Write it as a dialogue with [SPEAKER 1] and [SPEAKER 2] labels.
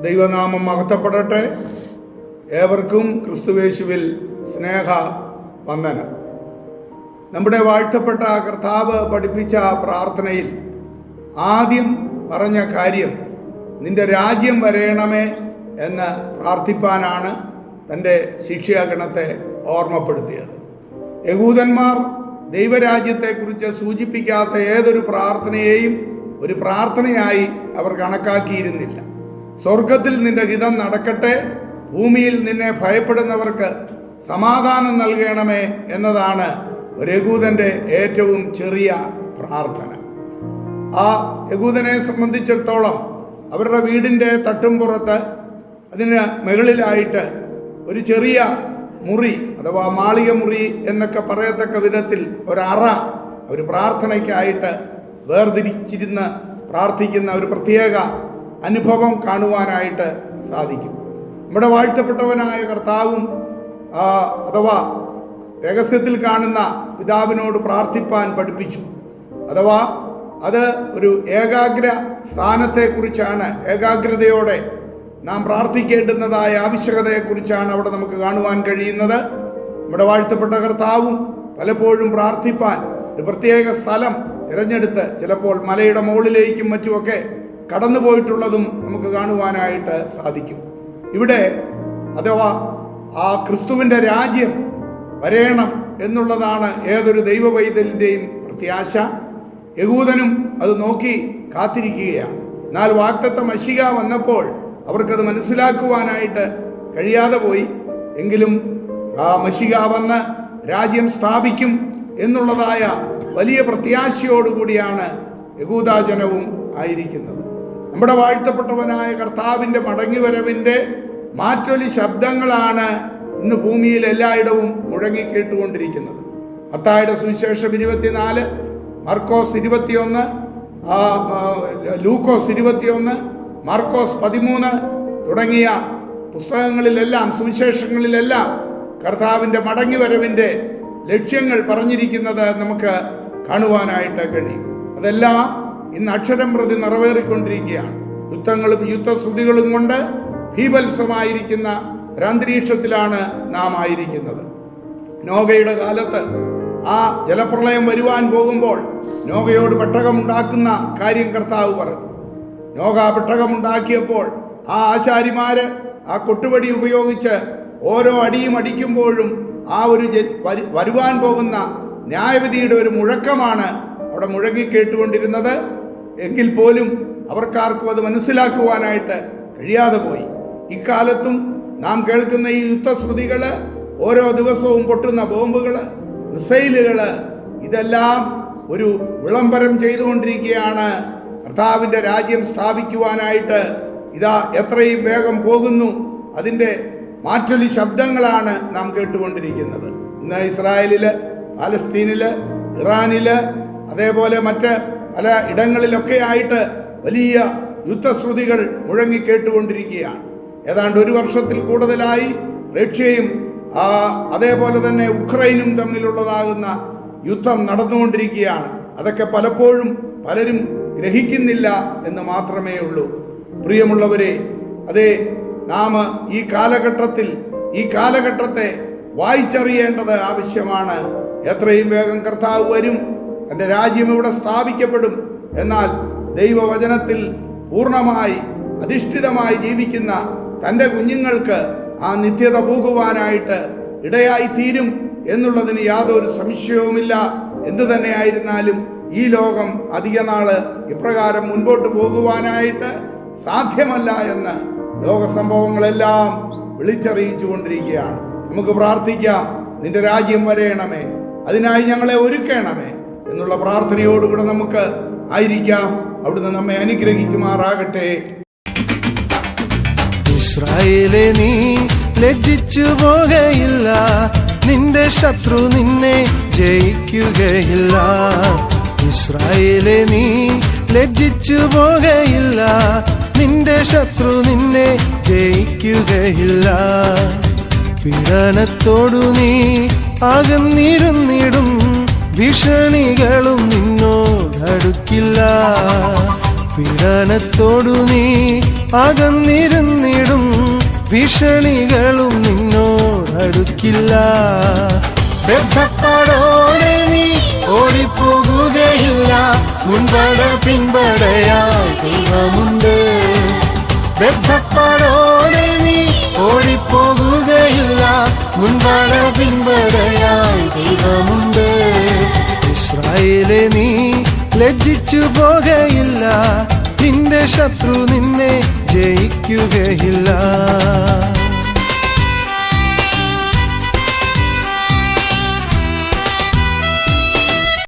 [SPEAKER 1] ദൈവനാമം മഹത്വപ്പെടട്ടെ. ഏവർക്കും ക്രിസ്തുവേശുവിൽ സ്നേഹ വന്ദനം. നമ്മുടെ വാഴ്ത്തപ്പെട്ട കർത്താവ് പഠിപ്പിച്ച പ്രാർത്ഥനയിൽ ആദ്യം പറഞ്ഞ കാര്യം നിന്റെ രാജ്യം വരേണമേ എന്ന് പ്രാർത്ഥിപ്പാനാണ് തൻ്റെ ശിഷ്യഗണത്തെ ഓർമ്മപ്പെടുത്തിയത്. യഹൂദന്മാർ ദൈവരാജ്യത്തെക്കുറിച്ച് സൂചിപ്പിക്കാത്ത ഏതൊരു പ്രാർത്ഥനയെയും ഒരു പ്രാർത്ഥനയായി അവർ കണക്കാക്കിയിരുന്നില്ല. സ്വർഗത്തിൽ നിന്റെ ഹിതം നടക്കട്ടെ, ഭൂമിയിൽ നിന്നെ ഭയപ്പെടുന്നവർക്ക് സമാധാനം നൽകണമേ എന്നതാണ് ഒരു യഹൂദൻ്റെ ഏറ്റവും ചെറിയ പ്രാർത്ഥന. ആ യഹൂദനെ സംബന്ധിച്ചിടത്തോളം അവരുടെ വീടിൻ്റെ തട്ടുംപുറത്ത് അതിന് മുകളിലായിട്ട് ഒരു ചെറിയ മുറി അഥവാ മാളിക മുറി എന്നൊക്കെ പറയത്തക്ക വിധത്തിൽ ഒരറ ഒരു പ്രാർത്ഥനയ്ക്കായിട്ട് വേർതിരിച്ചിരുന്ന് പ്രാർത്ഥിക്കുന്ന ഒരു പ്രത്യേക അനുഭവം കാണുവാനായിട്ട് സാധിക്കും. നമ്മുടെ വാഴ്ത്തപ്പെട്ടവനായ കർത്താവും അഥവാ രഹസ്യത്തിൽ കാണുന്ന പിതാവിനോട് പ്രാർത്ഥിപ്പാൻ പഠിപ്പിച്ചു. അഥവാ അത് ഒരു ഏകാഗ്ര സ്ഥാനത്തെക്കുറിച്ചാണ്, ഏകാഗ്രതയോടെ നാം പ്രാർത്ഥിക്കേണ്ടുന്നതായ ആവശ്യകതയെക്കുറിച്ചാണ് അവിടെ നമുക്ക് കാണുവാൻ കഴിയുന്നത്. നമ്മുടെ വാഴ്ത്തപ്പെട്ട കർത്താവും പലപ്പോഴും പ്രാർത്ഥിപ്പാൻ ഒരു പ്രത്യേക സ്ഥലം തിരഞ്ഞെടുത്ത് ചിലപ്പോൾ മലയുടെ മുകളിലേക്കും മറ്റുമൊക്കെ കടന്നു പോയിട്ടുള്ളതും നമുക്ക് കാണുവാനായിട്ട് സാധിക്കും. ഇവിടെ അഥവാ ആ ക്രിസ്തുവിൻ്റെ രാജ്യം വരേണം എന്നുള്ളതാണ് ഏതൊരു ദൈവ പൈതലിൻ്റെയും പ്രത്യാശ. യഹൂദനും അത് നോക്കി കാത്തിരിക്കുകയാണ്. എന്നാൽ വാഗ്ദത്ത മശിഹ വന്നപ്പോൾ അവർക്കത് മനസ്സിലാക്കുവാനായിട്ട് കഴിയാതെ പോയി. എങ്കിലും ആ മശിഹ വന്ന് രാജ്യം സ്ഥാപിക്കും എന്നുള്ളതായ വലിയ പ്രത്യാശയോടുകൂടിയാണ് യഹൂദാജനവും ആയിരിക്കുന്നത്. നമ്മുടെ വാഴ്ത്തപ്പെട്ടവനായ കർത്താവിൻ്റെ മടങ്ങിവരവിൻ്റെ മാറ്റൊലി ശബ്ദങ്ങളാണ് ഇന്ന് ഭൂമിയിൽ എല്ലായിടവും മുഴങ്ങിക്കേട്ടുകൊണ്ടിരിക്കുന്നത്. മത്തായിയുടെ സുവിശേഷം 24, മർക്കോസ് 21, ലൂക്കോസ് 21, മാർക്കോസ് 13 തുടങ്ങിയ പുസ്തകങ്ങളിലെല്ലാം സുവിശേഷങ്ങളിലെല്ലാം കർത്താവിൻ്റെ മടങ്ങിവരവിൻ്റെ ലക്ഷ്യങ്ങൾ പറഞ്ഞിരിക്കുന്നത് നമുക്ക് കാണുവാനായിട്ട് കഴിയും. അതെല്ലാം ഇന്ന് അക്ഷരം പ്രതി നിറവേറിക്കൊണ്ടിരിക്കുകയാണ്. യുദ്ധങ്ങളും യുദ്ധശ്രുതികളും കൊണ്ട് ഭീഭത്സമായിരിക്കുന്ന ഒരന്തരീക്ഷത്തിലാണ് നാം ആയിരിക്കുന്നത്. നോഗയുടെ കാലത്ത് ആ ജലപ്രളയം വരുവാൻ പോകുമ്പോൾ നോഗയോട് പെട്ടകമുണ്ടാക്കുന്ന കാര്യം കർത്താവ് പറഞ്ഞു. നോഗ പെട്ടകമുണ്ടാക്കിയപ്പോൾ ആ ആശാരിമാര് ആ കൊട്ടുപടി ഉപയോഗിച്ച് ഓരോ അടിയും അടിക്കുമ്പോഴും ആ ഒരു വരുവാൻ പോകുന്ന ന്യായവിധിയുടെ ഒരു മുഴക്കമാണ് അവിടെ മുഴങ്ങിക്കേട്ടുകൊണ്ടിരുന്നത്. എങ്കിൽ പോലും അവർക്കാർക്കും അത് മനസ്സിലാക്കുവാനായിട്ട് കഴിയാതെ പോയി. ഇക്കാലത്തും നാം കേൾക്കുന്ന ഈ യുദ്ധശ്രുതികൾ, ഓരോ ദിവസവും പൊട്ടുന്ന ബോംബുകൾ, മിസൈലുകൾ, ഇതെല്ലാം ഒരു വിളംബരം ചെയ്തുകൊണ്ടിരിക്കുകയാണ്. കർത്താവിൻ്റെ രാജ്യം സ്ഥാപിക്കുവാനായിട്ട് ഇതാ എത്രയും വേഗം പോകുന്നു. അതിൻ്റെ മാറ്റൊലി ശബ്ദങ്ങളാണ് നാം കേട്ടുകൊണ്ടിരിക്കുന്നത്. ഇന്ന് ഇസ്രായേലില്, പാലസ്തീനില്, ഇറാനില്, അതേപോലെ മറ്റ് പല ഇടങ്ങളിലൊക്കെ ആയിട്ട് വലിയ യുദ്ധശ്രുതികൾ മുഴങ്ങിക്കേട്ടുകൊണ്ടിരിക്കുകയാണ്. ഏതാണ്ട് 1 വർഷത്തിൽ കൂടുതലായി റഷ്യയും അതേപോലെ തന്നെ ഉക്രൈനും തമ്മിലുള്ളതാകുന്ന യുദ്ധം നടന്നുകൊണ്ടിരിക്കുകയാണ്. അതൊക്കെ പലപ്പോഴും പലരും ഗ്രഹിക്കുന്നില്ല എന്ന് മാത്രമേ ഉള്ളൂ. പ്രിയമുള്ളവരെ, അതേ നാം ഈ കാലഘട്ടത്തെ വായിച്ചറിയേണ്ടത് ആവശ്യമാണ്. എത്രയും വേഗം കർത്താവ് വരും, തൻ്റെ രാജ്യം ഇവിടെ സ്ഥാപിക്കപ്പെടും. എന്നാൽ ദൈവവചനത്തിൽ പൂർണ്ണമായി അധിഷ്ഠിതമായി ജീവിക്കുന്ന തൻ്റെ കുഞ്ഞുങ്ങൾക്ക് ആ നിത്യത പോകുവാനായിട്ട് ഇടയായി തീരും എന്നുള്ളതിന് യാതൊരു സംശയവുമില്ല. എന്തു തന്നെയായിരുന്നാലും ഈ ലോകം അധിക നാള് ഇപ്രകാരം മുൻപോട്ട് പോകുവാനായിട്ട് സാധ്യമല്ല എന്ന് ലോക സംഭവങ്ങളെല്ലാം വിളിച്ചറിയിച്ചു കൊണ്ടിരിക്കുകയാണ്. നമുക്ക് പ്രാർത്ഥിക്കാം, നിന്റെ രാജ്യം വരേണമേ, അതിനായി ഞങ്ങളെ ഒരുക്കണമേ എന്നുള്ള പ്രാർത്ഥനയോടുകൂടെ നമുക്ക് ആയിരിക്കാം. അവിടുന്ന് നമ്മെ അനുഗ്രഹിക്കുമാറാകട്ടെ.
[SPEAKER 2] ഇസ്രായേലേ, നീ ലജ്ജിച്ചു പോകയില്ല, നിന്റെ ശത്രു നിന്നെ ജയിക്കുകയില്ല. ഇസ്രായേലേ, നീ ലജ്ജിച്ചു പോകയില്ല, നിന്റെ ശത്രു നിന്നെ ജയിക്കുകയില്ല. പീഡനത്തോടു നീ അകന്നിരുന്നിടും, ഭീഷണികളും നിന്നോടടുക്കില്ല. പീഡനത്തോടു നീ അകന്നിരുന്നിടും ഭീഷണികളും നിന്നോടടുക്കില്ല. ബദ്ധപ്പാടോടെ നീ ഓടിപ്പോകുകയില്ല, മുൻപട പിൻപടയായി ദൈവമുണ്ട്. ബദ്ധപ്പാടോടെ നീ ഓടിപ്പോകുകയില്ല, മുൻപട പിൻപടയായി ദൈവമുണ്ട്. ഇസ്രായേലേ നീ ലജ്ജിച്ചു പോകയില്ല, നിന്റെ ശത്രു നിന്നെ ജയിക്കുകയില്ല.